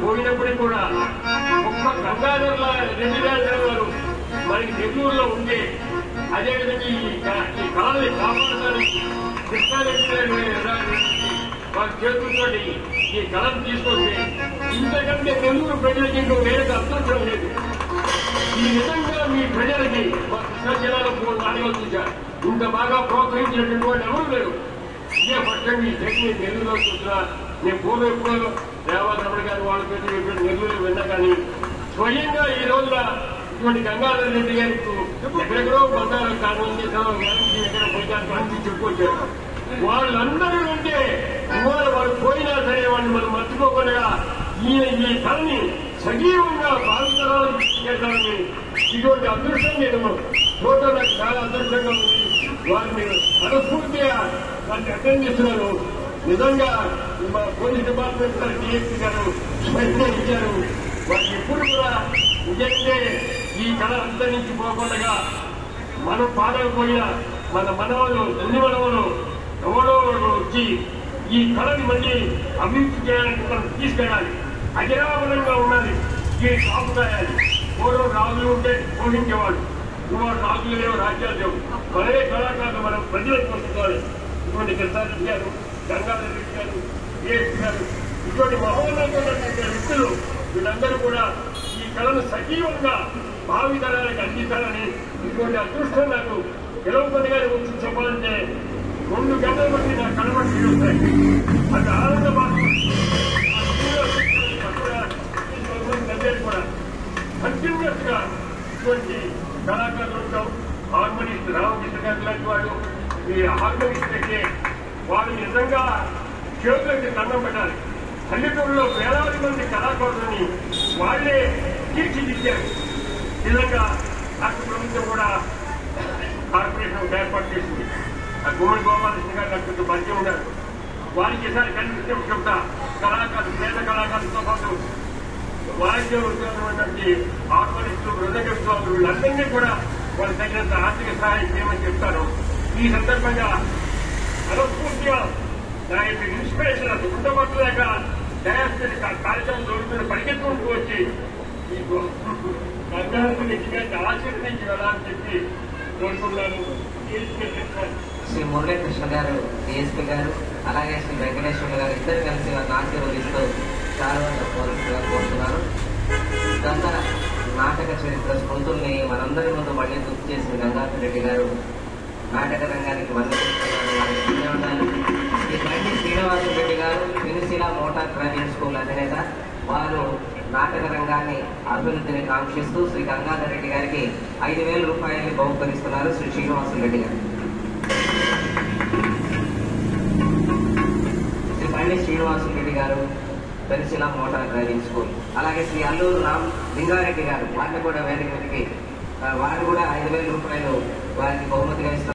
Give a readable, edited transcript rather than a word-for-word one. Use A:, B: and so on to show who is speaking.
A: పోయినప్పటికీ కూడా ఒక్క గంగాధర రెడ్డి గారు మనకి నెల్లూరులో ఉంటే అదేవిధంగా ఈ కళల్ని కాపాడడానికి కృష్ణారెడ్డి గారి వారి చేతులతో ఈ కళను తీసుకొస్తే ఇంతకంటే నెల్లూరు ప్రజలకి ఇంకో వేరే అదృష్టం లేదు. ఈ విధంగా మీ ప్రజలకి మా కృష్ణా జిల్లాలో 3 నాలుగు చూశారు. ఇంత బాగా ప్రోత్సహించినటువంటి వాళ్ళు ఎవరు లేరు. ఇదే ఫస్ట్ టైం ఈ టెక్నిక్ నెల్లూరులో చూసినా నేను పూర్వం ఎప్పుడో రేవంత్ గారు వాళ్ళ పేరు నెల్లూరు విన్నా కానీ స్వయంగా ఈ రోజున ఇటువంటి గంగాధర రెడ్డి గారికి ఎక్కడెక్కడో బంగారం కానివ్వండి ఎక్కడ పోయినారు అని చెప్పుకొచ్చారు. వాళ్ళందరూ ఉంటే ఇవాళ వాళ్ళు పోయినా సరే వాళ్ళని మనం మర్చిపోకుండా ఈ కళని సజీవంగా భావితరాలు చేస్తారని ఇటువంటి అదృష్టం నేను చూడటం నాకు చాలా అదృష్టంగా ఉంది. వారిని మనస్ఫూర్తిగా వారిని అటెండ్ చేస్తున్నారు. నిజంగా మా పోలీస్ డిపార్ట్మెంట్ గారు డిఎస్పీ గారు ఇచ్చారు. వారికి ఎప్పుడు కూడా నిజంగా ఈ కళ అంతరించిపోకుండా మనం పాడకపోయినా మన మనవలు ఎన్ని మనవలు ఎవరో వచ్చి ఈ కళని మళ్ళీ అభివృద్ధి చేయడానికి మనం తీసుకెళ్ళాలి. అజరామరంగా ఉన్నది ఈ సాగుతాయాలి. పూర్వం రాజులు ఉంటే పోషించేవాడు. ఇవాళ రాజులు లేవు, రాజ్యాలు లేవు. మరే కళాకారులు మనం ప్రజలకు పంపుకోవాలి. ఇటువంటి కృష్ణారెడ్డి గారు, గంగాధర రెడ్డి గారు, డిఎస్పీ గారు ఇటువంటి మహోన్నతమైనటువంటి వ్యక్తులు వీళ్ళందరూ కూడా ఈ కళను సజీవంగా భావితరానికి అందించాలని ఇటువంటి అదృష్టం నాకు గెలవపల్లి గారి గురించి చెప్పాలంటే 2 గంటల బట్టి నాకు కనబడి వస్తాయి. అది ఆనందపాటు కూడా కంటిన్యూస్ గా ఇటువంటి కళాకారులు ఉంటాం. హార్మోనిస్ట్ రామకృష్ణ గారు లాంటి వాడు ఈ హార్మోనిస్ట్ అయితే వాళ్ళు నిజంగా చేతులకి దండం పెట్టాలి. పల్లెటూరులో వేలాది మంది కళాకారులని వాళ్లే తీర్చిదిద్దారు. నిజంగా రాష్ట్ర ప్రభుత్వం కూడా కార్పొరేషన్ ఏర్పాటు చేసింది. ఆ గుమ్మడి గోపాలకృష్ణ గారు నాకు కొంచెం పరిచయం ఉన్నారు. వారికి ఈసారి కనిపించే చెప్తా కళాకారులు పేద కళాకారులతో పాటు వాయిద్యం ఉన్నటువంటి హార్మోనిస్టులు, మృదంగ విద్వాంసులు వీళ్ళందరినీ కూడా వాళ్ళ తగినంత ఆర్థిక సహాయం చేయమని చెప్తారు. ఈ సందర్భంగా మనస్ఫూర్తిగా నా యొక్క ఇన్స్పిరేషన్ అది ఉండబట్టలేక డయాస్టిక్ కార్యక్రమం జరుగుతున్న పరిగెత్తుకుంటూ వచ్చి ఈ గంగాధర ఆశీర్వదించి వెళ్ళాలని చెప్పి కోరుకున్నాను.
B: శ్రీ మురళీకృష్ణ గారు, డిఎస్పీ గారు, అలాగే శ్రీ వెంకటేశ్వర గారు ఇద్దరు కలిసి వారిని ఆశీర్వదిస్తూ చాలా కోరుతున్నారు. గత నాటక చరిత్ర స్మృతుల్ని మనందరి ముందు మళ్ళీ గుర్తు చేసిన గంగాధర రెడ్డి గారు నాటక రంగానికి వందనాలు, వారికి ధన్యవాదాలు. శ్రీ బండి శ్రీనివాసరెడ్డి గారు పెనుశీల మోటార్ డ్రైవింగ్ స్కూల్ అధినేత. వారు నాటక రంగాన్ని అభివృద్ధిని కాంక్షిస్తూ శ్రీ గంగాధర రెడ్డి గారికి 5,000 రూపాయలు బహుకరిస్తున్నారు శ్రీ శ్రీనివాసరెడ్డి గారు. శ్రీ బండి శ్రీనివాసరెడ్డి గారు పెనుశీల మోటార్ డ్రైవింగ్ స్కూల్. అలాగే శ్రీ అల్లూరు రామ్ లింగారెడ్డి గారు వారిని కూడా వేదిక మీదకి వారు కూడా 5,000 రూపాయలు వారికి బహుమతిగా ఇస్తారు.